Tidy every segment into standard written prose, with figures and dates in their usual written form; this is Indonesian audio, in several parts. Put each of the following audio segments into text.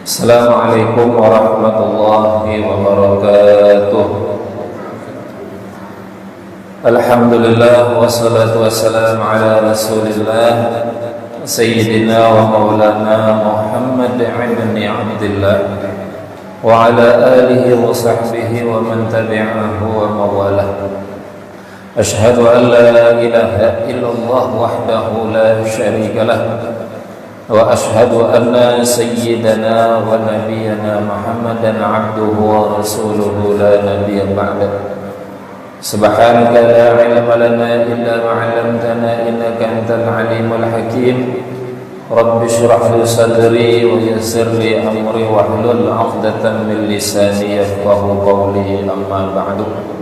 Assalamualaikum warahmatullahi wabarakatuh. Alhamdulillah wassalatu wassalamu ala rasulillah Sayyidina wa maulana Muhammad ibn Abdillah wa ala alihi wa sahbihi wa man tabi'ahu wa mawalah. Ashhadu an la ilaha illallah wahdahu la syarika lah wa ashhadu anna sayyidana wa nabiyyana Muhammadan abduhu wa rasuluhu la nabiyya ba'da. Subhanaka la ilma lana illa ma 'allamtana innaka antal alimul hakim. Rabbi shrah li sadri wa yassir li amri wahlul 'uqdatam min lisani yafqahu qawli, amma ba'du.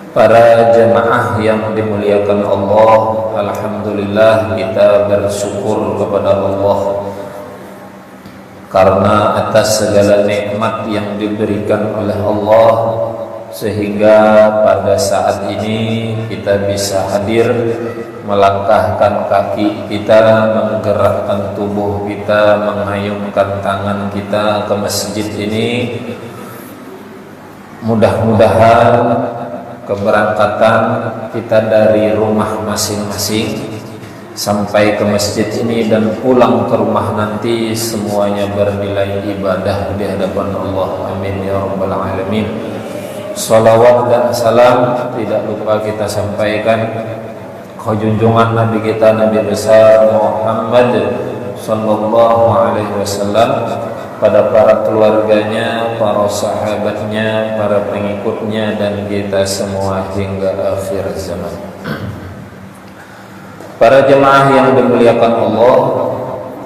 Para jemaah yang dimuliakan Allah, alhamdulillah kita bersyukur kepada Allah karena atas segala nikmat yang diberikan oleh Allah, sehingga pada saat ini kita bisa hadir, melangkahkan kaki kita, menggerakkan tubuh kita, mengayunkan tangan kita ke masjid ini. Mudah-mudahan keberangkatan kita dari rumah masing-masing sampai ke masjid ini dan pulang ke rumah nanti semuanya bernilai ibadah di hadapan Allah. Amin ya rabbal alamin. Salawat dan salam tidak lupa kita sampaikan ke junjungan Nabi kita, Nabi besar Muhammad sallallahu alaihi wasallam, pada para keluarganya, para sahabatnya, para pengikutnya, dan kita semua hingga akhir zaman. Para jemaah yang dimuliakan Allah,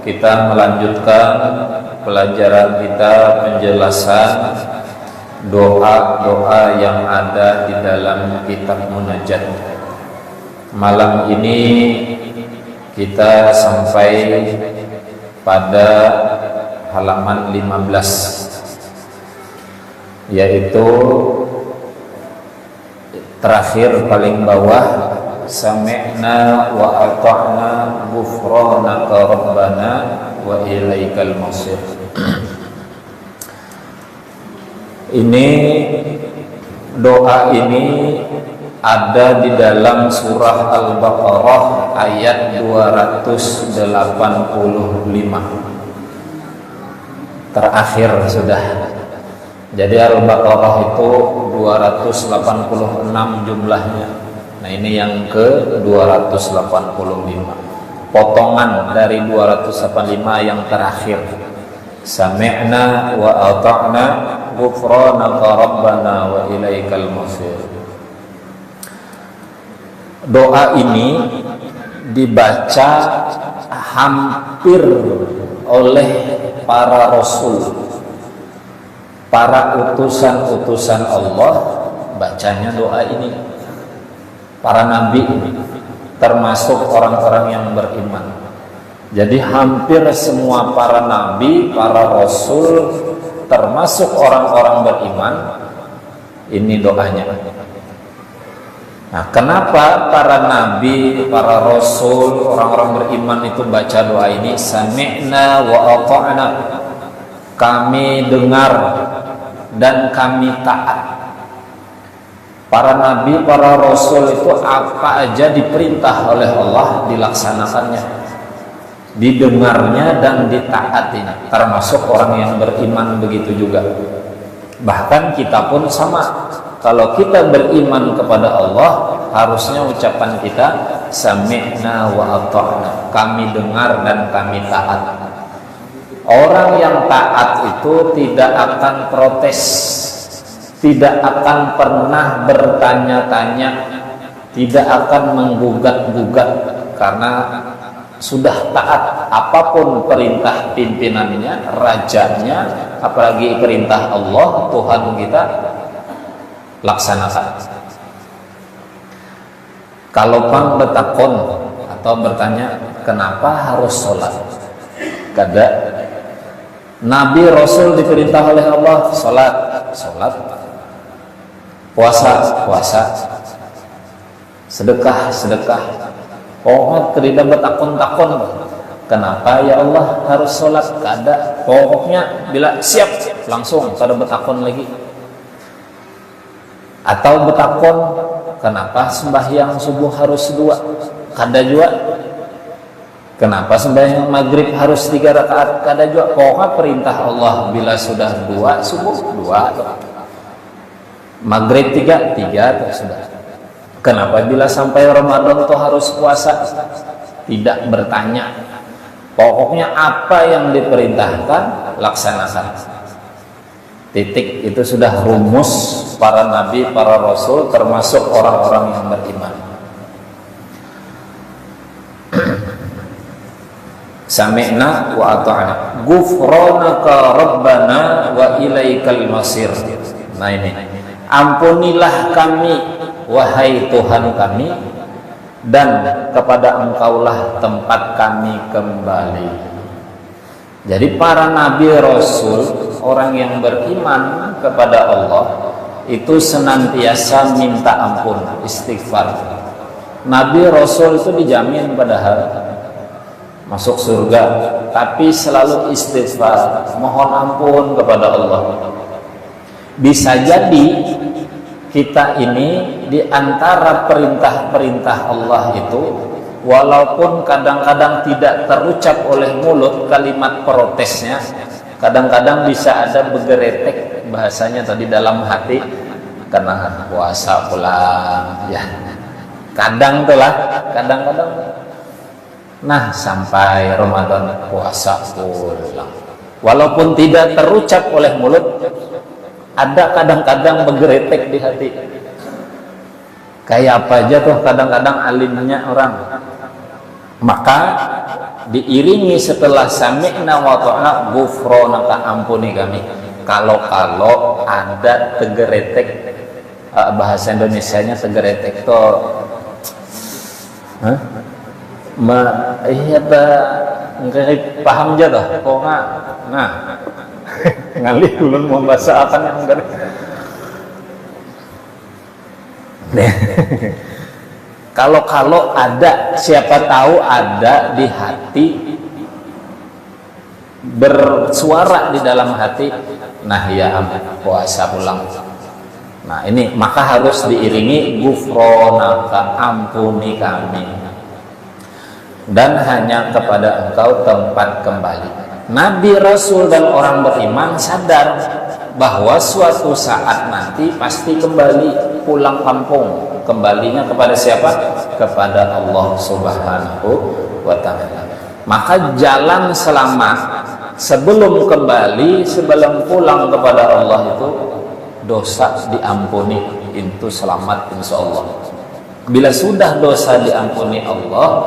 kita melanjutkan pelajaran kita, penjelasan doa-doa yang ada di dalam kitab Munajat. Malam ini kita sampai pada halaman 15, yaitu terakhir paling bawah, sami'na wa ata'na ghufranaka rabbana wa ilaikal masir. Ini doa ini ada di dalam surah Al-Baqarah ayat 285. Terakhir sudah. Jadi Al-Baqarah itu 286 jumlahnya. Nah, ini yang ke 285. Potongan dari 285 yang terakhir. Sami'na wa ata'na ghufranaka rabbana wa ilaikal masir. Doa ini dibaca hampir oleh para rasul, para utusan-utusan Allah, bacanya doa ini. Para nabi, termasuk orang-orang yang beriman. Jadi hampir semua para nabi, para rasul, termasuk orang-orang beriman, ini doanya. Nah, kenapa para nabi, para rasul, orang-orang beriman itu baca doa ini? Sami'na wa ata'na, kami dengar dan kami taat. Para nabi, para rasul itu apa aja diperintah oleh Allah dilaksanakannya, didengarnya dan ditaatinya. Termasuk orang yang beriman begitu juga. Bahkan kita pun sama. Kalau kita beriman kepada Allah, harusnya ucapan kita sami'na wa ata'na, kami dengar dan kami taat. Orang yang taat itu tidak akan protes, tidak akan pernah bertanya-tanya, tidak akan menggugat-gugat, karena sudah taat. Apapun perintah pimpinannya, rajanya, apalagi perintah Allah, Tuhan kita, laksanakan. Kalau pang betakon atau bertanya kenapa harus sholat, kada Nabi Rasul diperintah oleh Allah sholat, sholat, puasa, puasa, sedekah, sedekah. Oh, tidak betakon-takon Kenapa ya Allah harus sholat? Kada, pokoknya bila siap langsung kada betakon lagi. Atau betakon, kenapa sembahyang subuh harus 2? Kada juga. Kenapa sembahyang maghrib harus 3 rakaat? Kada juga. Pokoknya perintah Allah bila sudah 2 subuh 2, maghrib 3 sudah. Kenapa bila sampai Ramadan itu harus puasa? Tidak bertanya. Pokoknya apa yang diperintahkan laksanakan. Titik. Itu sudah rumus para nabi, para rasul, termasuk orang-orang yang beriman. Sami'na wa ata'na ghufranaka rabbana wa ilaikal masir. Nah ini, ampunilah kami wahai Tuhan kami, dan kepada Engkaulah tempat kami kembali. Jadi para nabi rasul, orang yang beriman kepada Allah itu senantiasa minta ampun, istighfar. Nabi rasul itu dijamin padahal masuk surga, tapi selalu istighfar, mohon ampun kepada Allah. Bisa jadi kita ini di antara perintah-perintah Allah itu, walaupun kadang-kadang tidak terucap oleh mulut kalimat protesnya, kadang-kadang bisa ada begeretek bahasanya tadi dalam hati, karena puasa pulang ya. Kadang kadang-kadang. Nah, sampai Ramadan puasa pulang. Walaupun tidak terucap oleh mulut, ada kadang-kadang bergeretek di hati. Kayak apa aja tuh kadang-kadang alimnya orang. Maka diiringi setelah sami'na wa ta'na ghufranaka, ampuni kami. Kalau ada tegeretek, bahasa Indonesianya tegeretek to iya nggak paham aja dah pokoknya. Nah ngalih ulun mau bahasa akan yang enggak. Kalau ada, siapa tahu ada di hati, bersuara di dalam hati, nah ya puasa pulang. Nah ini maka harus diiringi ghufranaka, ampuni kami, dan hanya kepada Engkau tempat kembali. Nabi, Rasul, dan orang beriman sadar bahwa suatu saat nanti pasti kembali pulang kampung. Kembalinya kepada siapa? Kepada Allah Subhanahu wa ta'ala. Maka jalan selamat sebelum kembali, sebelum pulang kepada Allah itu dosa diampuni, itu selamat insya Allah. Bila sudah dosa diampuni Allah,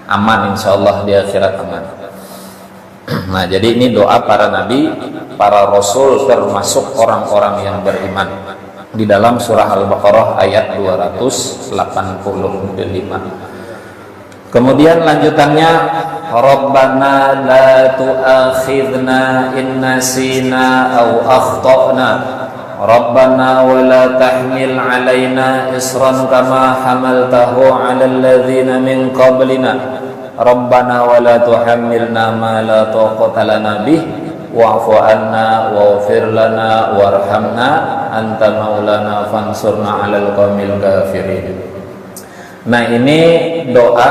aman insya Allah di akhirat, aman. Nah jadi ini doa para nabi, para rasul, termasuk orang-orang yang beriman, di dalam surah Al-Baqarah ayat 285. Kemudian lanjutannya, Rabbana la tu'akhidna in nasina aw akhtana Rabbana wa la tahmil alaina isran kama hamaltahu ala alladhina min qablina Rabbana wa la tuhammilna ma la taqata lana bih wa'fu anna waghfir lana warhamna anta maulana fansurna 'alal qaumil kafirin. Nah ini doa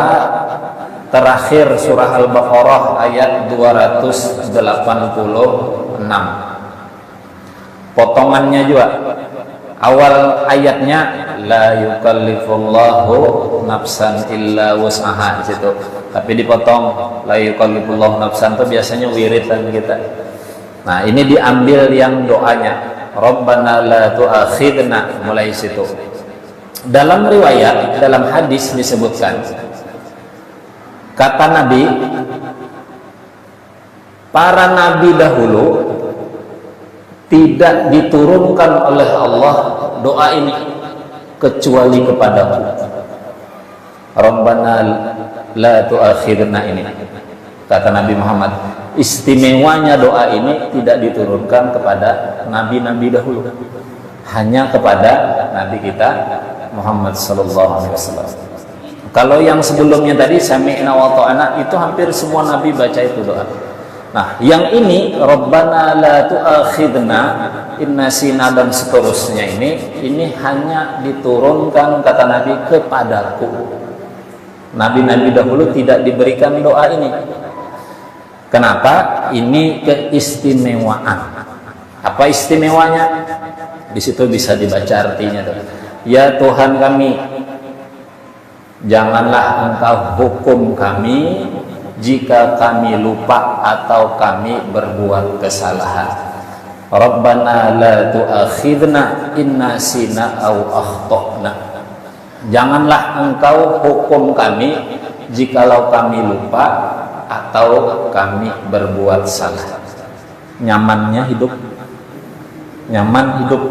terakhir surah Al-Baqarah ayat 286. Potongannya juga awal ayatnya la yukallifullahu nafsan illa wus'aha di situ. Tapi dipotong la yukallifullahu nafsan itu biasanya wiridan kita. Nah, ini diambil yang doanya Rabbana la tu'akhidna, mulai situ. Dalam riwayat, dalam hadis disebutkan, kata Nabi, para nabi dahulu tidak diturunkan oleh Allah doa ini kecuali kepadaku. Rabbana la tu'akhidna, ini kata Nabi Muhammad. Istimewanya doa ini tidak diturunkan kepada nabi-nabi dahulu, hanya kepada Nabi kita Muhammad sallallahu alaihi wasallam. Kalau yang sebelumnya tadi sami'na wa ta'ana itu hampir semua nabi baca itu doa. Nah, yang ini Rabbana la tu'akhidna in nasina dan seterusnya ini hanya diturunkan kata Nabi kepadaku. Nabi-nabi dahulu tidak diberikan doa ini. Kenapa? Ini keistimewaan. Apa istimewanya? Di situ bisa dibaca artinya tuh. Ya Tuhan kami, janganlah Engkau hukum kami jika kami lupa atau kami berbuat kesalahan. Rabbana la tu'akhidna in nasina aw akhtana. Janganlah Engkau hukum kami jikalau kami lupa atau kami berbuat salah. Nyamannya hidup, nyaman hidup.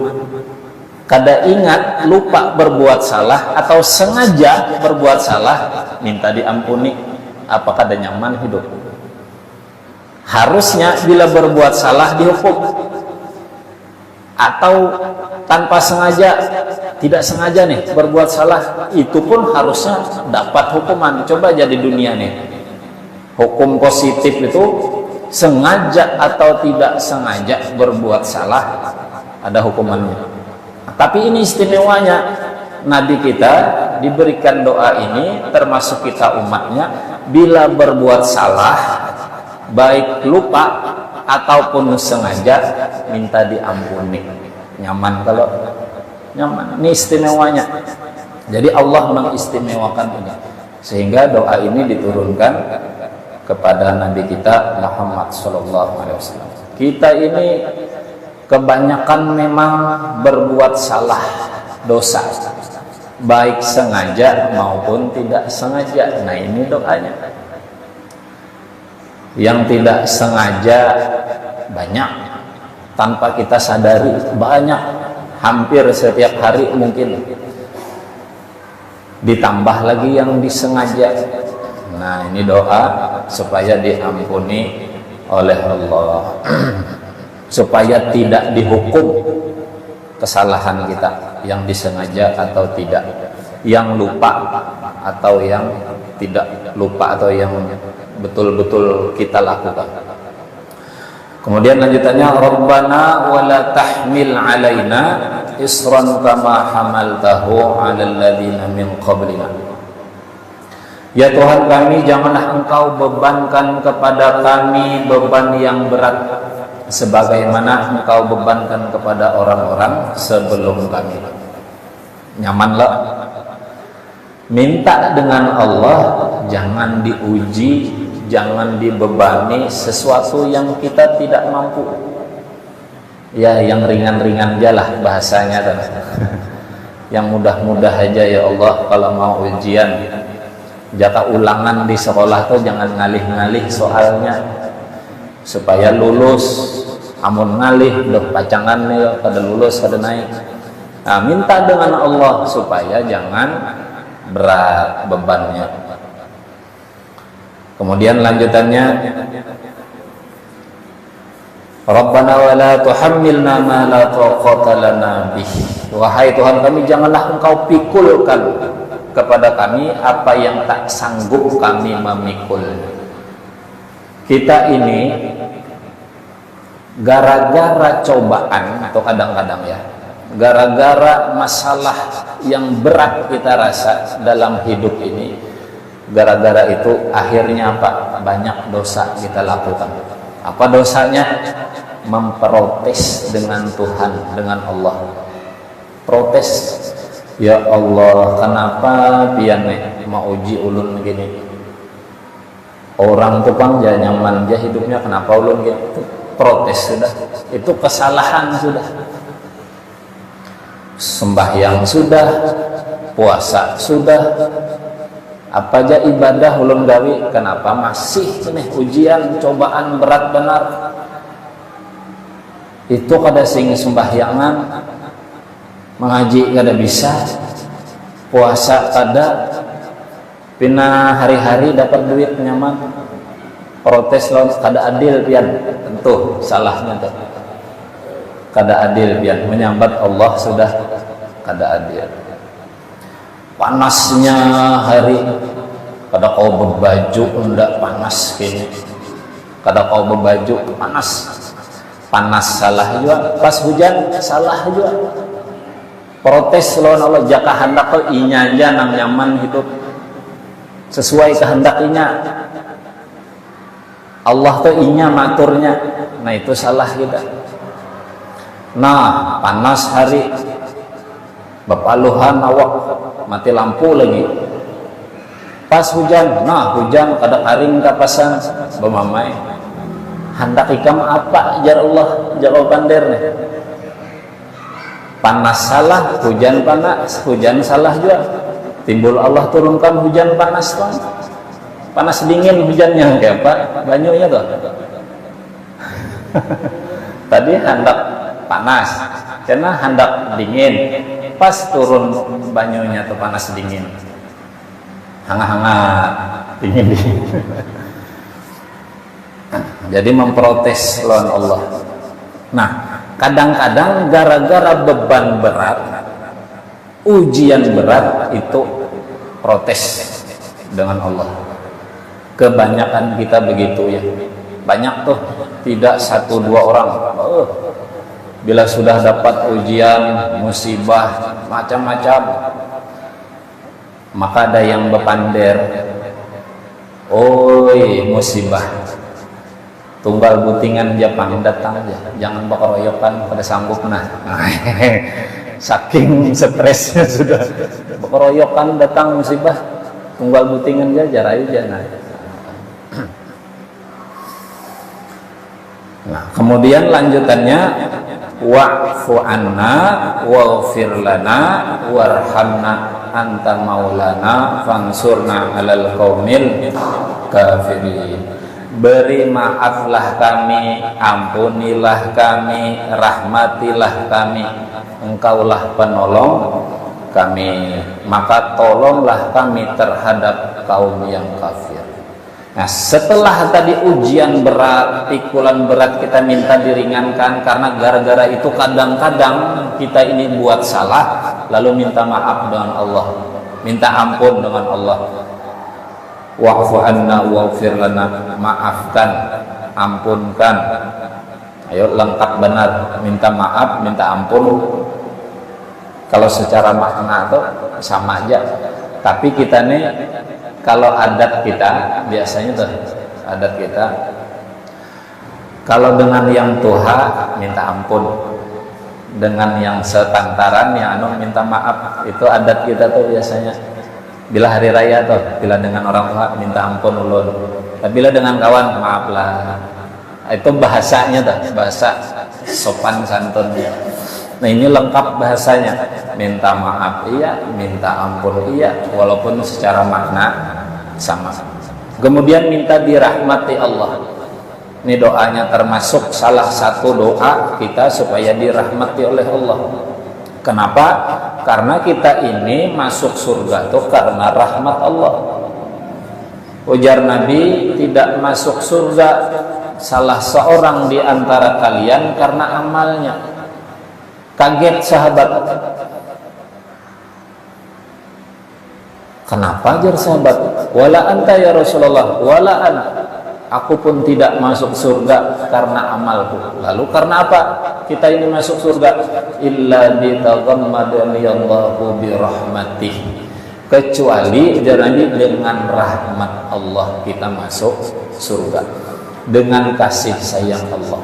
Kada ingat lupa berbuat salah atau sengaja berbuat salah minta diampuni, apakah ada nyaman hidup? Harusnya bila berbuat salah dihukum, atau tanpa sengaja, tidak sengaja nih berbuat salah, itu pun harusnya dapat hukuman. Coba aja di dunia nih, hukum positif itu sengaja atau tidak sengaja berbuat salah ada hukumannya. Tapi ini istimewanya, Nabi kita diberikan doa ini, termasuk kita umatnya, bila berbuat salah, baik lupa ataupun sengaja, minta diampuni. Nyaman kalau nyaman, ini istimewanya. Jadi Allah mengistimewakan ini, sehingga doa ini diturunkan kepada Nabi kita Muhammad SAW. Kita ini kebanyakan memang berbuat salah, dosa, baik sengaja maupun tidak sengaja. Nah ini doanya. Yang tidak sengaja banyak, tanpa kita sadari banyak, hampir setiap hari mungkin. Ditambah lagi yang disengaja. Nah ini doa supaya diampuni oleh Allah. Supaya tidak dihukum kesalahan kita yang disengaja atau tidak, yang lupa atau yang tidak lupa, atau yang betul-betul kita lakukan. Kemudian lanjutannya, Rabbana wala tahmil alaina isran kama hamaltahu alal ladzina min qablina. Ya Tuhan kami, janganlah Engkau bebankan kepada kami beban yang berat sebagaimana Engkau bebankan kepada orang-orang sebelum kami. Nyamanlah minta dengan Allah, jangan diuji, jangan dibebani sesuatu yang kita tidak mampu. Ya yang ringan-ringan aja lah bahasanya kan. Yang mudah-mudah aja ya Allah. Kalau mau ujian, jaka ulangan di sekolah tuh jangan ngalih-ngalih soalnya, supaya lulus. Amun ngalih loh pacangan nih kada lulus kada naik. Nah, minta dengan Allah supaya jangan berat bebannya. Kemudian lanjutannya, Rabbana wa la tuhammilna ma la taqata lana bih. Wahai Tuhan kami, janganlah Engkau pikulkan kepada kami apa yang tak sanggup kami memikul. Kita ini gara-gara cobaan, atau kadang-kadang ya, gara-gara masalah yang berat kita rasa dalam hidup ini, gara-gara itu akhirnya apa? Banyak dosa kita lakukan. Apa dosanya? Memprotes dengan Tuhan, dengan Allah. Protes, ya Allah, kenapa pian mau uji ulun begini? Orang tuh pang nyaman aja hidupnya, kenapa ulun gitu? Protes sudah, itu kesalahan sudah. Sembahyang sudah, puasa sudah, apa aja ibadah ulun gawi, kenapa masih nih ujian cobaan berat benar? Itu kada sing sembahyangan, mengaji kada bisa, puasa kada, pina hari-hari dapat duit nyaman. Protes lawan kada adil pian, tentu salahnya tuh. Kada adil pian, menyambat Allah sudah kada adil. panasnya hari, kada kau berbaju ndak panas kini, kada kau berbaju panas salah juga, pas hujan salah juga, protes lawan Allah. Jaka hendak kau inya aja nang nyaman hidup sesuai kehendak inya, Allah tuh inya maturnya, nah itu salah kita. Nah panas hari, bepaluhan awak, mati lampu lagi. Pas hujan, nah hujan kada karing kapasan bemamai. Hendak ikam apa jar Allah, jawaban nih. Panas salah, hujan panas, hujan salah juga. Timbul Allah turunkan hujan panas tuh. Panas dingin hujannya kayak apa? Banyunya tuh. Tadi hendak panas, karena hendak dingin. Pas turun banyunya tuh panas dingin. Hangat-hangat, dingin-dingin. Jadi memprotes lawan Allah. Nah, kadang-kadang gara-gara beban berat, ujian berat itu protes dengan Allah. Kebanyakan kita begitu ya. Banyak tuh, tidak satu dua orang. Bila sudah dapat ujian, musibah, macam-macam, maka ada yang bepander, oi musibah, tunggal butingan Jepang datang aja, jangan bekeroyokan pada sanggup nah. Saking stresnya sudah bekeroyokan datang musibah, tunggal butingan aja aja nah. Nah, kemudian lanjutannya wa'fu anna waghfir lana warhamna anta maulana fansurna 'alal qaumil kafirin. Beri maaflah kami, ampunilah kami, rahmatilah kami, engkaulah penolong kami, maka tolonglah kami terhadap kaum yang kafir. Nah, setelah tadi ujian berat, pikulan berat, kita minta diringankan, karena gara-gara itu kadang-kadang kita ini buat salah, lalu minta maaf dengan Allah, minta ampun dengan Allah. Wa'fu anna waghfir lana, maafkan, ampunkan. Ayo lengkap benar, minta maaf, minta ampun. Kalau secara makna itu sama aja, tapi kita nih kalau adat kita biasanya tuh, adat kita kalau dengan yang tuha minta ampun, dengan yang sepantaran yang minta maaf, itu adat kita tuh biasanya. Bila hari raya tuh, bila dengan orang tua minta ampun ulun, tapi bila dengan kawan maaflah, itu bahasanya tuh, bahasa sopan santun. Nah ini lengkap bahasanya, minta maaf iya, minta ampun iya, walaupun secara makna sama. Kemudian minta dirahmati Allah. Ini doanya termasuk salah satu doa kita supaya dirahmati oleh Allah. Kenapa? Karena kita ini masuk surga itu karena rahmat Allah. Ujar Nabi, tidak masuk surga salah seorang di antara kalian karena amalnya. Kaget sahabat. Kenapa jar sahabat? Wala anta ya Rasulullah, wala an. Aku pun tidak masuk surga karena amalku. Lalu karena apa kita ini masuk surga? Illa ditaghammadani Allahu bi rahmatih. Kecuali dengan rahmat Allah kita masuk surga. Dengan kasih sayang Allah.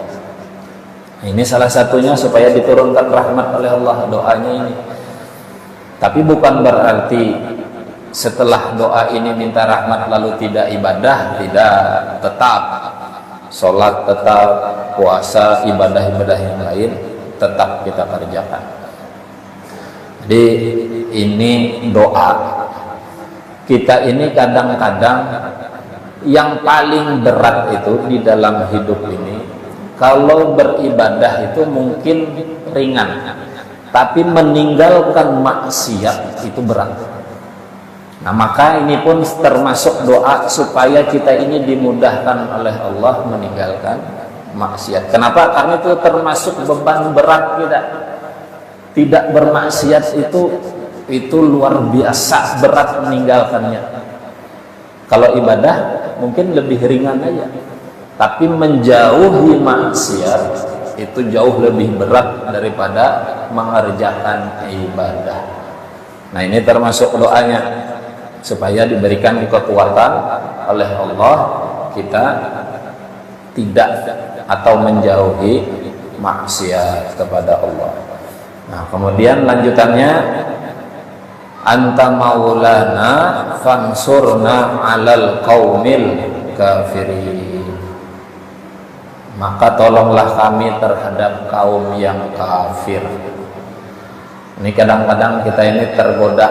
Ini salah satunya supaya diturunkan rahmat oleh Allah, doanya ini. Tapi bukan berarti setelah doa ini minta rahmat lalu tidak ibadah, tidak, tetap sholat, tetap puasa, ibadah-ibadah yang lain tetap kita kerjakan. Jadi ini doa kita ini kadang-kadang yang paling berat itu di dalam hidup ini, kalau beribadah itu mungkin ringan, tapi meninggalkan maksiat itu berat. Nah maka ini pun termasuk doa supaya kita ini dimudahkan oleh Allah meninggalkan maksiat. Kenapa? Karena itu termasuk beban berat kita. Tidak bermaksiat itu itu luar biasa berat meninggalkannya. Kalau ibadah mungkin lebih ringan aja, tapi menjauhi maksiat itu jauh lebih berat daripada mengerjakan ibadah. Nah, ini termasuk doanya supaya diberikan kekuatan oleh Allah kita tidak atau menjauhi maksiat kepada Allah. Nah, kemudian lanjutannya, anta maulana fansurna alal qaumil kafirin, maka tolonglah kami terhadap kaum yang kafir. Ini kadang-kadang kita ini tergoda,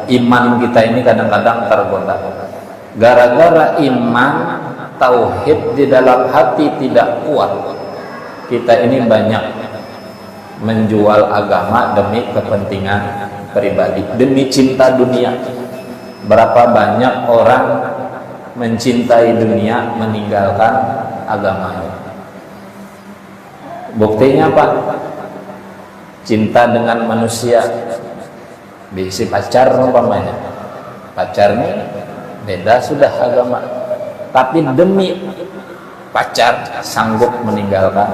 iman kita ini kadang-kadang tergoda gara-gara iman tauhid di dalam hati tidak kuat. Kita ini banyak menjual agama demi kepentingan pribadi, demi cinta dunia. Berapa banyak orang mencintai dunia meninggalkan agamanya. Buktinya apa? Cinta dengan manusia, bisi pacar umpamanya, pacarnya beda sudah agama, tapi demi pacar sanggup meninggalkan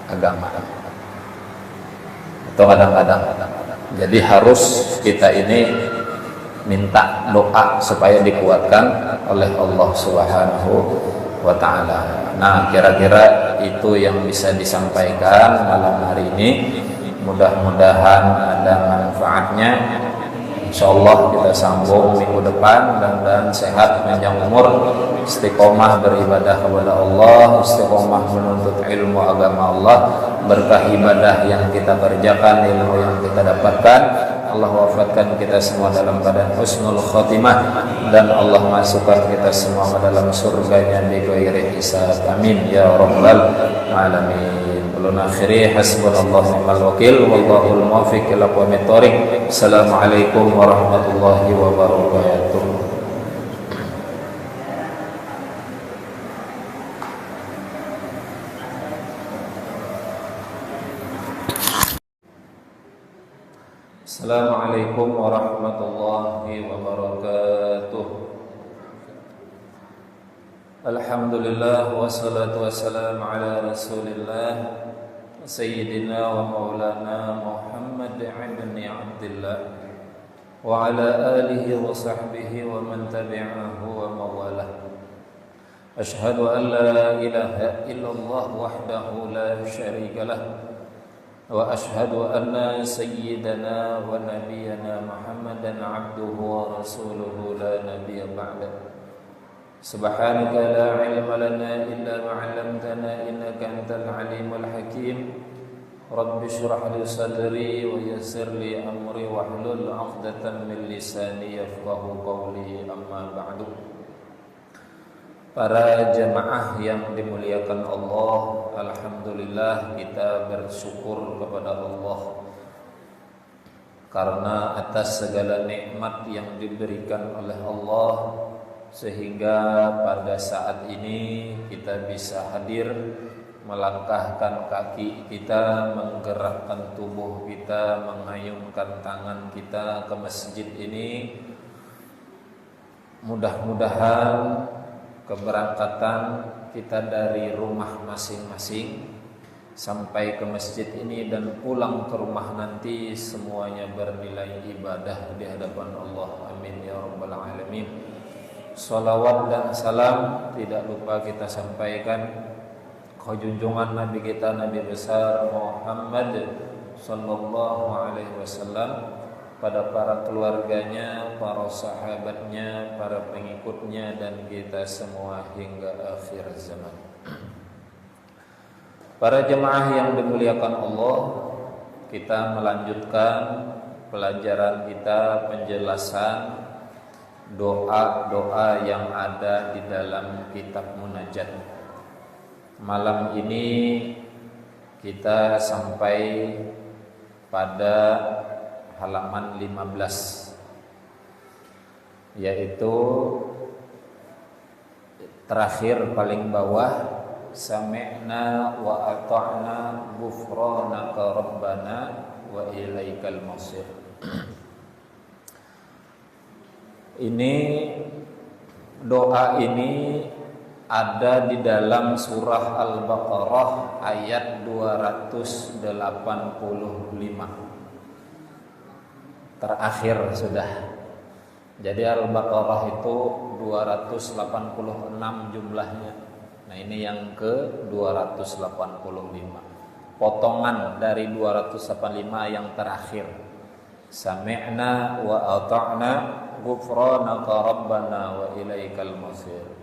agama. Itu kadang-kadang. Jadi harus kita ini minta doa supaya dikuatkan oleh Allah Subhanahu wa ta'ala. Nah, kira-kira itu yang bisa disampaikan malam hari ini. Mudah-mudahan ada manfaatnya. Insyaallah kita sambung minggu depan. Mudah-mudahan sehat, panjang umur, istiqomah beribadah kepada Allah, istiqomah menuntut ilmu agama Allah, berkah ibadah yang kita kerjakan, ilmu yang kita dapatkan. Allah wafatkan kita semua dalam keadaan husnul khotimah, dan Allah masukkan kita semua ke dalam surganya bi ghairi hisab. Amin ya rabbal alamin. Ulun akhiri hasbunallahu ni'mal wakil wallahul muwaffiq ila aqwamit thoriq. Assalamualaikum warahmatullahi wabarakatuh. Assalamualaikum warahmatullahi wabarakatuh. Alhamdulillah wassalatu wassalamu ala Rasulillah Sayyidina wa maulana Muhammad ibn Abdillah wa ala alihi wa sahbihi wa man tabi'ahu wa mawalah. Ashhadu an la ilaha illallah wahdahu la syarika lah, wa ashhadu anna sayyidana wa nabiyyana Muhammadan abduhu wa rasuluhu la nabiyya ba'da. Subhanaka la ilma lana illa ma 'allamtana innaka antal alimul hakim. Rabbi shrah li sadri wa yassir li amri wahlul 'uqdatam min lisani yafqahu qawli, amma ba'du. Para jemaah yang dimuliakan Allah, alhamdulillah kita bersyukur kepada Allah karena atas segala nikmat yang diberikan oleh Allah, sehingga pada saat ini kita bisa hadir, melangkahkan kaki kita, menggerakkan tubuh kita, mengayunkan tangan kita ke masjid ini. Mudah-mudahan keberangkatan kita dari rumah masing-masing sampai ke masjid ini dan pulang ke rumah nanti semuanya bernilai ibadah di hadapan Allah. Amin ya rabbal alamin. Salawat dan salam tidak lupa kita sampaikan ke junjungan Nabi kita, Nabi besar Muhammad sallallahu alaihi wasallam, pada para keluarganya, para sahabatnya, para pengikutnya, dan kita semua hingga akhir zaman. Para jemaah yang dimuliakan Allah, kita melanjutkan pelajaran kita, penjelasan doa-doa yang ada di dalam kitab munajat. Malam ini kita sampai pada halaman 15, yaitu terakhir paling bawah, sami'na wa ata'na ghufranaka rabbana wa ilaikal masir. Ini doa ini ada di dalam surah Al-Baqarah ayat 285. Terakhir sudah. Jadi Al-Baqarah itu 286 jumlahnya. Nah, ini yang ke 285. Potongan dari 285 yang terakhir. Sami'na wa ata'na ghufranaka rabbana wa ilaikal masir.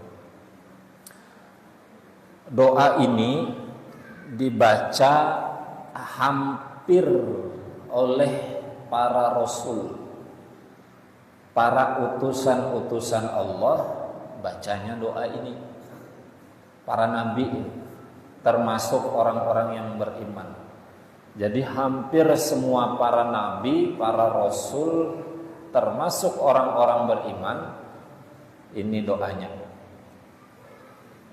Doa ini dibaca hampir oleh para rasul, para utusan-utusan Allah bacanya doa ini. Para nabi termasuk orang-orang yang beriman. Jadi hampir semua para nabi, para rasul termasuk orang-orang beriman ini doanya.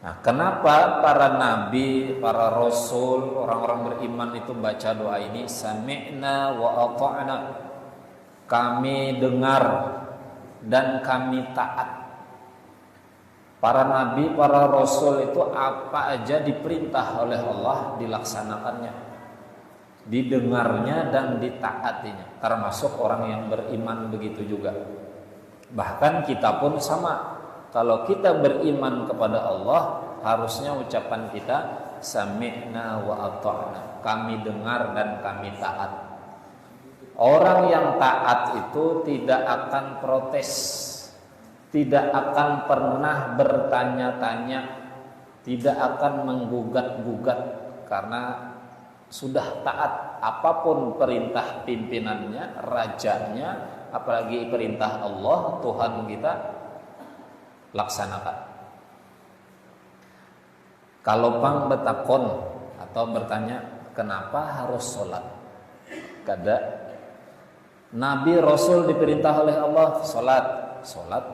Nah, kenapa para nabi, para rasul, orang-orang beriman itu baca doa ini? Sami'na wa ata'na. Kami dengar dan kami taat. Para nabi, para rasul itu apa aja diperintah oleh Allah dilaksanakannya, didengarnya dan ditaatinya. Termasuk orang yang beriman begitu juga. Bahkan kita pun sama. Kalau kita beriman kepada Allah, harusnya ucapan kita sami'na wa ata'na. Kami dengar dan kami taat. Orang yang taat itu tidak akan protes, tidak akan pernah bertanya-tanya, tidak akan menggugat-gugat karena sudah taat. Apapun perintah pimpinannya, rajanya, apalagi perintah Allah, Tuhan kita, laksanakan. Kalau pang betakon atau bertanya kenapa harus sholat, kada Nabi Rasul diperintah oleh Allah sholat, sholat,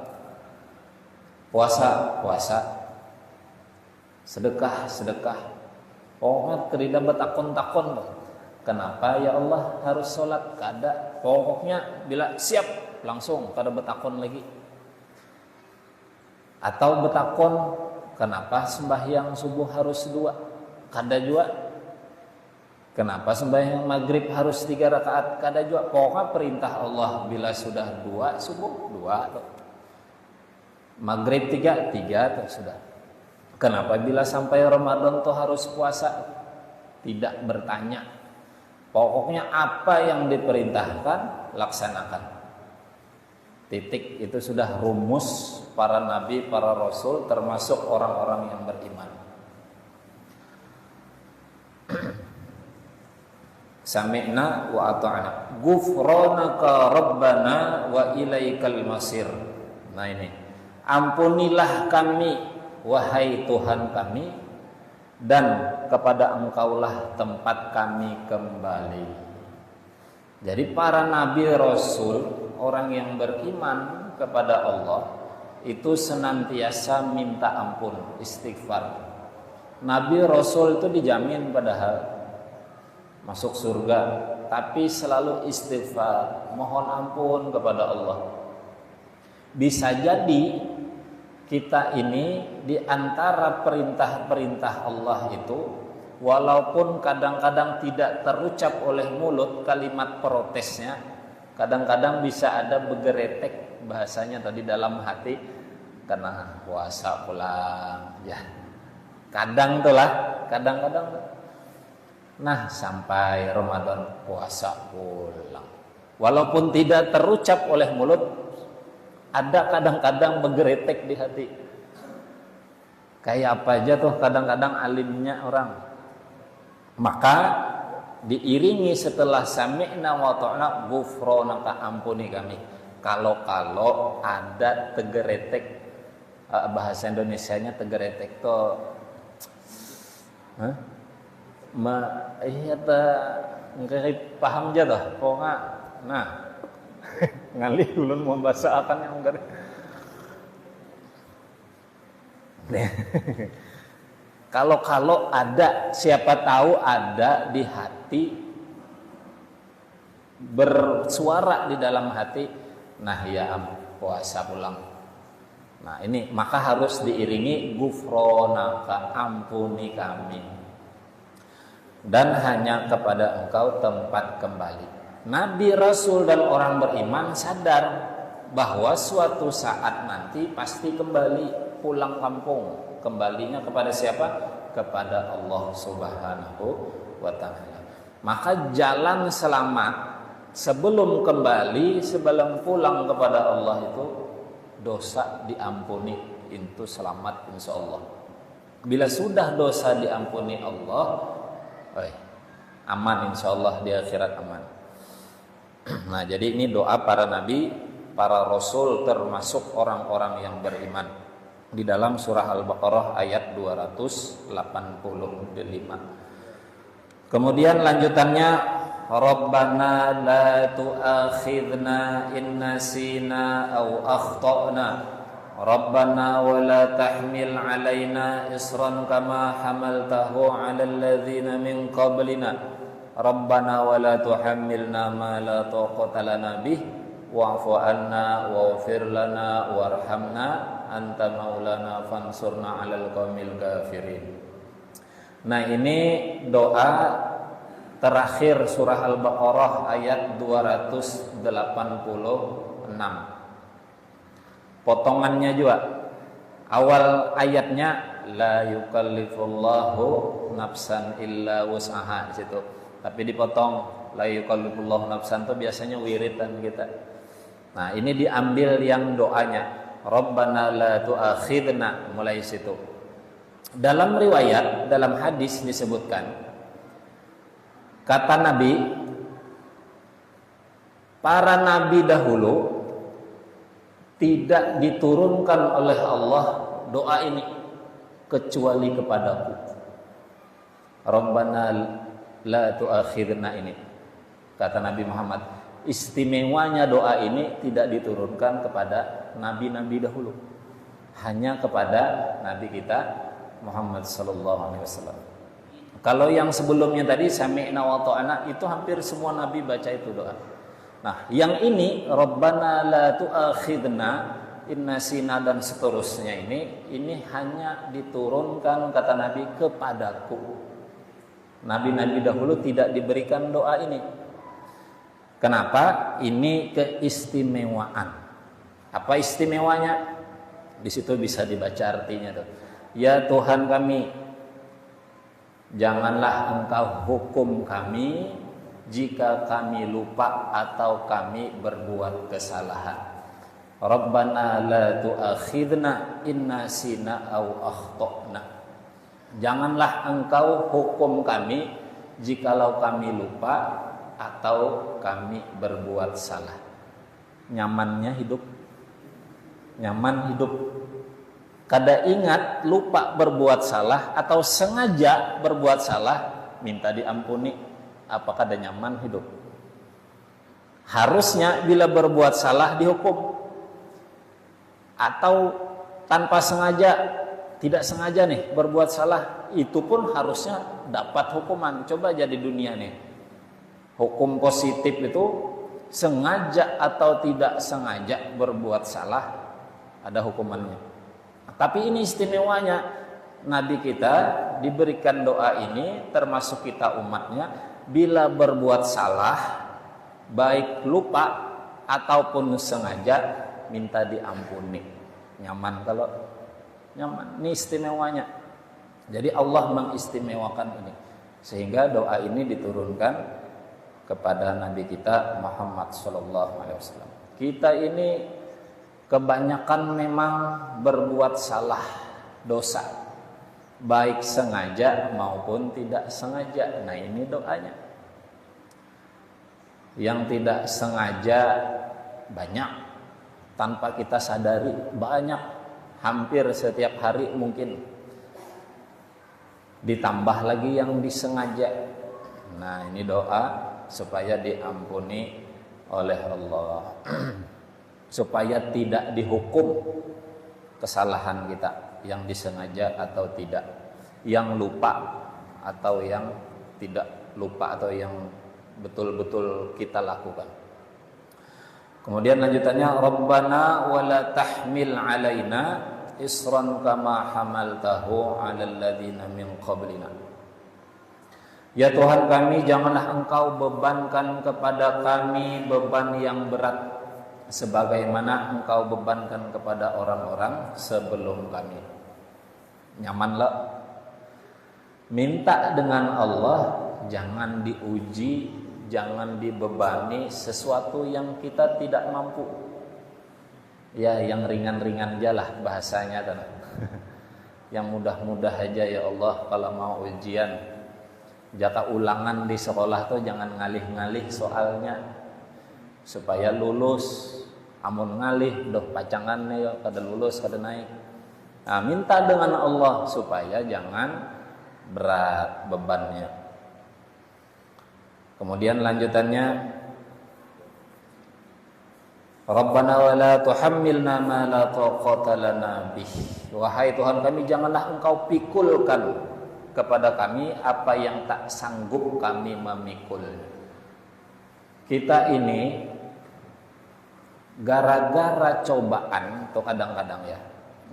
puasa, puasa, sedekah, sedekah. Pokoknya tidak betakon-takon. Kenapa ya Allah harus sholat, kada. Pokoknya bila siap langsung, kada betakon lagi. Atau betakon, kenapa sembahyang subuh harus 2? Kada juga. Kenapa sembahyang maghrib harus 3 rakaat? Kada juga. Pokoknya perintah Allah bila sudah 2 subuh 2 tuh. Maghrib 3 tuh sudah. Kenapa bila sampai Ramadan tuh harus puasa? Tidak bertanya. Pokoknya apa yang diperintahkan laksanakan. Titik. Itu sudah rumus para nabi, para rasul, termasuk orang-orang yang beriman. Sami'na wa ata'na ghufranaka rabbana wa ilaikal masir. Nah ini, ampunilah kami wahai Tuhan kami, dan kepada Engkaulah tempat kami kembali. Jadi para nabi rasul, orang yang beriman kepada Allah itu senantiasa minta ampun, istighfar. Nabi Rasul itu dijamin padahal masuk surga, tapi selalu istighfar, mohon ampun kepada Allah. Bisa jadi kita ini di antara perintah-perintah Allah itu, walaupun kadang-kadang tidak terucap oleh mulut kalimat protesnya, kadang-kadang bisa ada begeretek bahasanya tadi dalam hati karena puasa pulang ya. Kadang tuh lah, kadang-kadang. Nah, sampai Ramadan puasa pulang. Walaupun tidak terucap oleh mulut, ada kadang-kadang begeretek di hati. Kayak apa aja tuh kadang-kadang alimnya orang. Maka diiringi setelah sami'na wa ta'na ghufranaka, ampuni kami. Kalau ada tegeretek, bahasa Indonesianya tegeretek to iya ta ngeri paham aja toh pokoknya. Nah ngali ulun mau bahasa akan yang ngeri. Kalau ada, siapa tahu ada di hati bersuara di dalam hati, nah ya puasa pulang. Nah ini maka harus diiringi gufronaka, ampuni kami, dan hanya kepada engkau tempat kembali. Nabi, Rasul, dan orang beriman sadar bahwa suatu saat nanti pasti kembali pulang kampung. Kembalinya kepada siapa? Kepada Allah Subhanahu wa ta'ala. Maka jalan selamat sebelum kembali, sebelum pulang kepada Allah itu dosa diampuni, itu selamat insya Allah. Bila sudah dosa diampuni Allah, aman insya Allah di akhirat aman. Nah jadi ini doa para nabi, para rasul, termasuk orang-orang yang beriman, di dalam surah Al-Baqarah ayat 285. Kemudian lanjutannya, Rabbana la tu'akhidna in nasina aw akhtana Rabbana wa la tahmil alaina isran kama hamaltahu ala alladhina min qablina Rabbana wa la tuhammilna ma la taqata lana bih wa'fu anna waghfir lana warhamna anta maulana fansurna 'alal qaumil kafirin. Nah, ini doa terakhir surah Al-Baqarah ayat 286. Potongannya juga awal ayatnya la yukallifullahu nafsan illa wus'aha di situ. Tapi dipotong la yukallifullahu nafsan itu biasanya wiridan kita. Nah, ini diambil yang doanya Rabbana la tu'akhidna, mulai situ. Dalam riwayat, dalam hadis disebutkan, kata Nabi, para nabi dahulu tidak diturunkan oleh Allah doa ini kecuali kepadaku. Rabbana la tu'akhidna ini, kata Nabi Muhammad, istimewanya doa ini tidak diturunkan kepada nabi-nabi dahulu, hanya kepada nabi kita Muhammad sallallahu alaihi wasallam. Kalau yang sebelumnya tadi sami'na wa ta'ana, itu hampir semua nabi baca itu doa. Nah, yang ini Rabbana la tu'akhidna in nasina dan seterusnya, ini hanya diturunkan kata Nabi kepadaku. Nabi-nabi dahulu tidak diberikan doa ini. Kenapa? Ini keistimewaan. Apa istimewanya? Di situ bisa dibaca artinya tuh. Ya Tuhan kami, janganlah Engkau hukum kami jika kami lupa atau kami berbuat kesalahan. Rabbana la tu'akhidna in nasina aw akhtana. Janganlah Engkau hukum kami jikalau kami lupa atau kami berbuat salah. Nyamannya hidup, nyaman hidup. Kada ingat lupa berbuat salah atau sengaja berbuat salah, minta diampuni, apakah ada nyaman hidup? Harusnya bila berbuat salah dihukum, atau tanpa sengaja, tidak sengaja nih berbuat salah, itu pun harusnya dapat hukuman. Coba aja di dunia nih, hukum positif itu sengaja atau tidak sengaja berbuat salah ada hukumannya. Tapi ini istimewanya, Nabi kita diberikan doa ini, termasuk kita umatnya, bila berbuat salah, baik lupa ataupun sengaja, minta diampuni. Nyaman kalau nyaman, ini istimewanya. Jadi Allah mengistimewakan ini, sehingga doa ini diturunkan kepada Nabi kita Muhammad SAW. Kita ini kebanyakan memang berbuat salah, dosa, baik sengaja maupun tidak sengaja. Nah ini doanya. Yang tidak sengaja banyak, tanpa kita sadari banyak, hampir setiap hari mungkin. Ditambah lagi yang disengaja. Nah ini doa supaya diampuni oleh Allah. Supaya tidak dihukum kesalahan kita, yang disengaja atau tidak, yang lupa atau yang tidak lupa atau yang betul-betul kita lakukan. Kemudian lanjutannya, Rabbana wala tahmil alaina isran kama hamaltahu 'alal ladzina min qablina. Ya Tuhan kami, janganlah Engkau bebankan kepada kami beban yang berat sebagaimana Engkau bebankan kepada orang-orang sebelum kami. Nyamanlah minta dengan Allah, jangan diuji, jangan dibebani sesuatu yang kita tidak mampu. Ya, yang ringan-ringan aja lah bahasanya kan. Yang mudah-mudah aja ya Allah. Kalau mau ujian, jaka ulangan di sekolah tuh jangan ngalih-ngalih soalnya supaya lulus. Amun ngalih doh pacangannya ya kada lulus kada naik. Nah, minta dengan Allah supaya jangan berat bebannya. Kemudian lanjutannya, Rabbana wa la tuhammilna ma la taqata lana bih. Wahai Tuhan kami, janganlah Engkau pikulkan kepada kami apa yang tak sanggup kami memikul. Kita ini gara-gara cobaan atau kadang-kadang ya,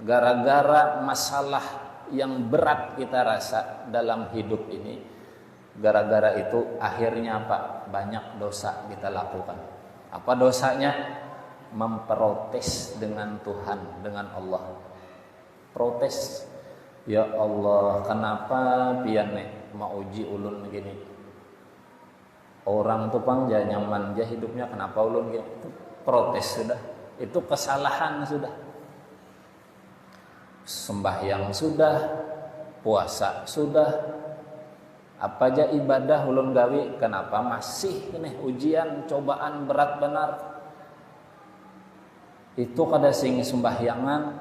gara-gara masalah yang berat kita rasa dalam hidup ini, gara-gara itu akhirnya apa? Banyak dosa kita lakukan. Apa dosanya? Memprotes dengan Tuhan, dengan Allah. Protes, ya Allah, kenapa pian mau uji ulun begini? Orang tuh pang nyaman aja hidupnya, kenapa ulun gini? Itu protes sudah, itu kesalahan sudah. Sembahyang sudah, puasa sudah, apa aja ibadah ulun gawi, kenapa masih ini ujian cobaan berat benar? Itu kada sing sembahyangan,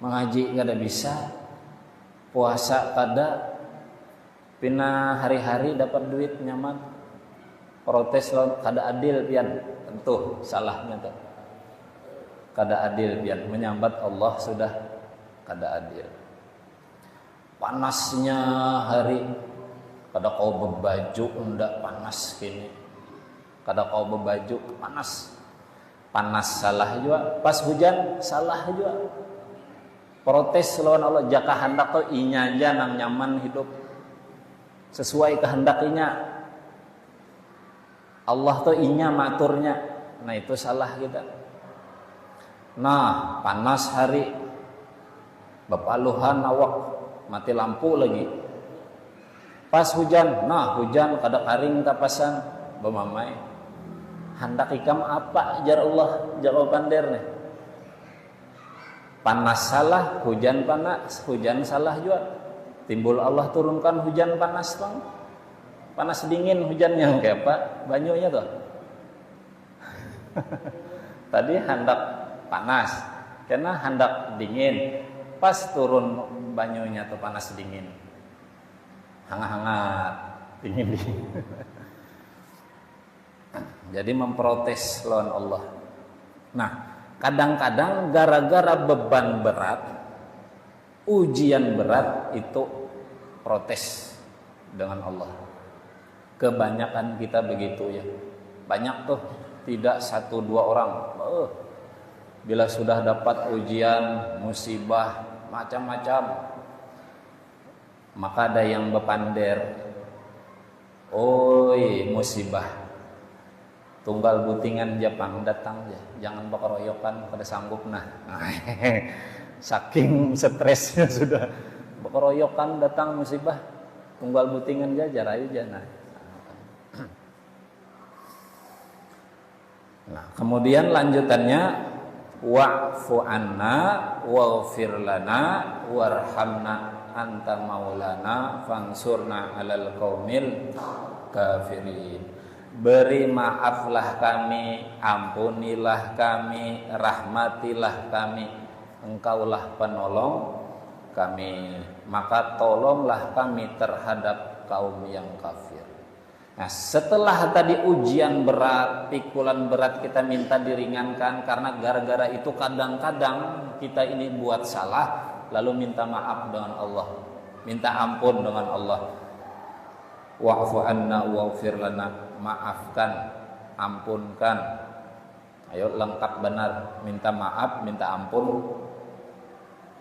mengaji kada bisa, puasa kada, pina hari-hari dapat duit nyaman, protes lo kada adil pian, tentu salahnya tuh. Kada adil pian, menyambat Allah sudah kada adil. Panasnya hari, kada kau berbaju undak panas kini, kada kau berbaju panas. Panas salah juga, pas hujan salah juga. Protes lawan Allah, jaka hendak tuh inya aja nang nyaman hidup sesuai kehendakinya. Allah tuh inya maturnya, nah itu salah kita. Nah, panas hari, bepaluhan awak, mati lampu lagi. Pas hujan, nah hujan kada karing tapasan, bemamai. Hendak ikam apa jar Allah jawaban der nih. Panas salah, hujan panas, hujan salah juga. Timbul Allah turunkan hujan panas bang. Panas dingin hujannya kayak apa? Banyunya tuh. Tadi hendak panas, karena hendak dingin. Pas turun banyunya tuh panas dingin. Hangat-hangat, dingin-dingin. Jadi memprotes lawan Allah. Nah, kadang-kadang gara-gara beban berat, ujian berat itu protes dengan Allah. Kebanyakan kita begitu ya. Banyak tuh, tidak satu dua orang. Bila sudah dapat ujian, musibah, macam-macam, maka ada yang bepander. Oi, musibah. Tunggal butingan Jepang datang ya, jangan bekeroyokan pada sanggup nah. Saking stresnya sudah bekeroyokan datang musibah, tunggal butingan aja jarayu jana. Nah, kemudian lanjutannya wa'fu anna waghfir lana warhamna anta maulana fansurna 'alal qaumil kafirin. Beri maaflah kami, ampunilah kami, rahmatilah kami, Engkaulah penolong kami, maka tolonglah kami terhadap kaum yang kafir. Nah, setelah tadi ujian berat, pikulan berat, kita minta diringankan, karena gara-gara itu kadang-kadang kita ini buat salah, lalu minta maaf dengan Allah, minta ampun dengan Allah. wa'fu anna waghfir lana, maafkan, ampunkan. Ayo lengkap benar, minta maaf, minta ampun.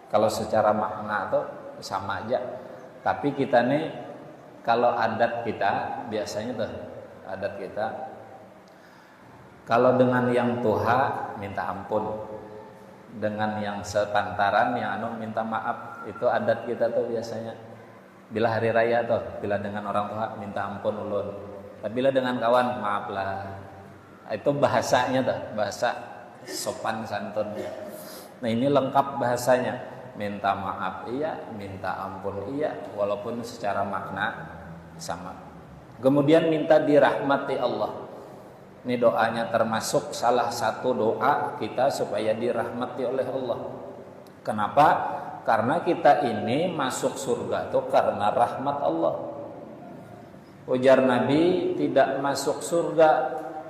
Kalau secara makna tuh sama aja. Tapi kita nih kalau adat kita biasanya tuh adat kita kalau dengan yang tuha minta ampun, dengan yang sepantaran yang minta maaf. Itu adat kita tuh biasanya. Bila hari raya tuh, bila dengan orang tua minta ampun ulun. Tapi bila dengan kawan maaflah. Itu bahasanya tuh, bahasa sopan santunnya. Nah ini lengkap bahasanya. Minta maaf iya, minta ampun iya, walaupun secara makna sama. Kemudian minta dirahmati Allah. Ini doanya termasuk salah satu doa kita supaya dirahmati oleh Allah. Kenapa? Karena kita ini masuk surga itu karena rahmat Allah. Ujar Nabi, tidak masuk surga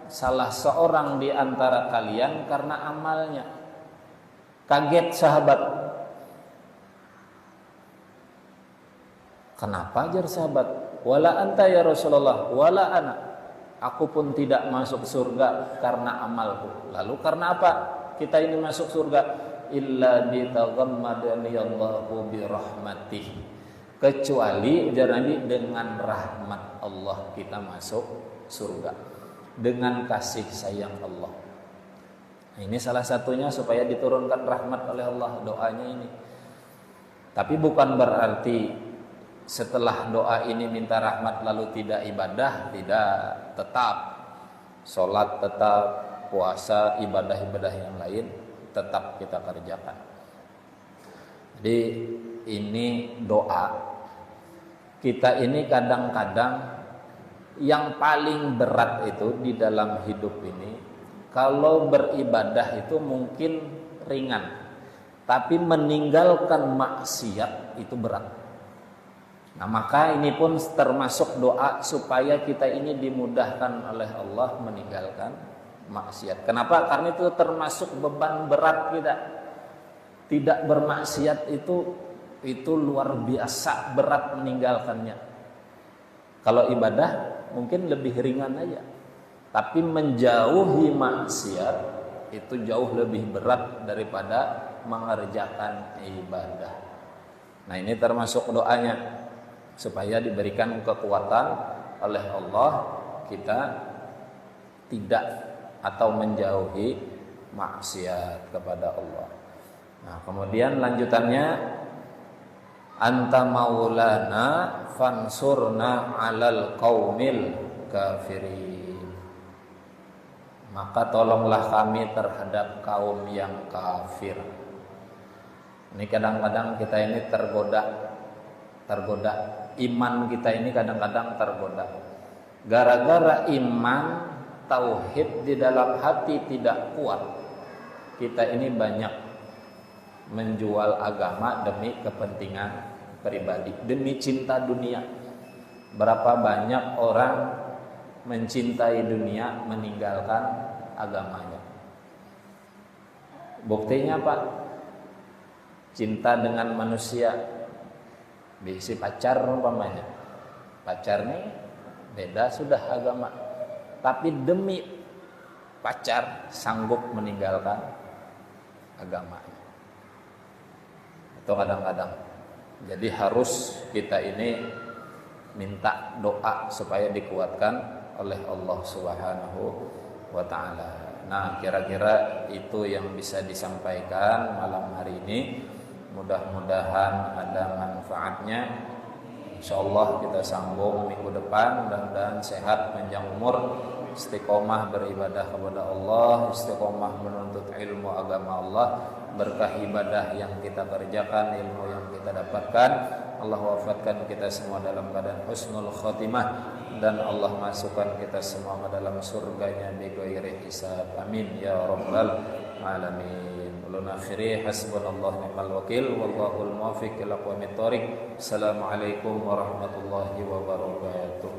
salah seorang di antara kalian karena amalnya. Kaget sahabat. Kenapa ajar sahabat? Wala anta ya Rasulullah, wala ana. Aku pun tidak masuk surga karena amalku. Lalu karena apa kita ini masuk surga? Illa bitaghammadani Allahu birahmatih. Kecuali ujar Nabi dengan rahmat Allah kita masuk surga. Dengan kasih sayang Allah. Nah, ini salah satunya supaya diturunkan rahmat oleh Allah, doanya ini. Tapi bukan berarti setelah doa ini minta rahmat lalu tidak ibadah, tidak. Tetap sholat, tetap puasa, ibadah-ibadah yang lain tetap kita kerjakan. Jadi ini doa. Kita ini kadang-kadang yang paling berat itu di dalam hidup ini, kalau beribadah itu mungkin ringan, tapi meninggalkan maksiat itu berat. Nah maka ini pun termasuk doa supaya kita ini dimudahkan oleh Allah meninggalkan maksiat. Kenapa? Karena itu termasuk beban berat kita. Tidak bermaksiat itu luar biasa berat meninggalkannya. Kalau ibadah mungkin lebih ringan aja. Tapi menjauhi maksiat itu jauh lebih berat daripada mengerjakan ibadah. Nah ini termasuk doanya. Supaya diberikan kekuatan oleh Allah kita tidak atau menjauhi maksiat kepada Allah. Nah, kemudian lanjutannya anta maulana fansurna 'alal qaumil kafirin. Maka tolonglah kami terhadap kaum yang kafir. Ini kadang-kadang kita ini tergoda. Iman kita ini kadang-kadang tergoda. Gara-gara iman tauhid di dalam hati tidak kuat, kita ini banyak menjual agama demi kepentingan pribadi, demi cinta dunia. Berapa banyak orang mencintai dunia meninggalkan agamanya. Buktinya apa? Cinta dengan manusia, bisi pacar umpamanya. Pacar nih beda sudah agama, tapi demi pacar sanggup meninggalkan agamanya. Itu kadang-kadang. Jadi harus kita ini minta doa supaya dikuatkan oleh Allah Subhanahu wa taala. Nah, kira-kira itu yang bisa disampaikan malam hari ini. Mudah-mudahan ada manfaatnya. Insyaallah kita sambung minggu depan. Mudah-mudahan sehat, panjang umur, istiqomah beribadah kepada Allah, istiqomah menuntut ilmu agama Allah, berkah ibadah yang kita kerjakan, ilmu yang kita dapatkan. Allah wafatkan kita semua dalam keadaan husnul khotimah, dan Allah masukkan kita semua ke dalam surganya bighairi hisab. Amin ya rabbal alamin. Ulun akhiri hasbunallahu ni'mal wakil wallahul muwaffiq ila aqwamit thoriq. Assalamualaikum warahmatullahi wabarakatuh.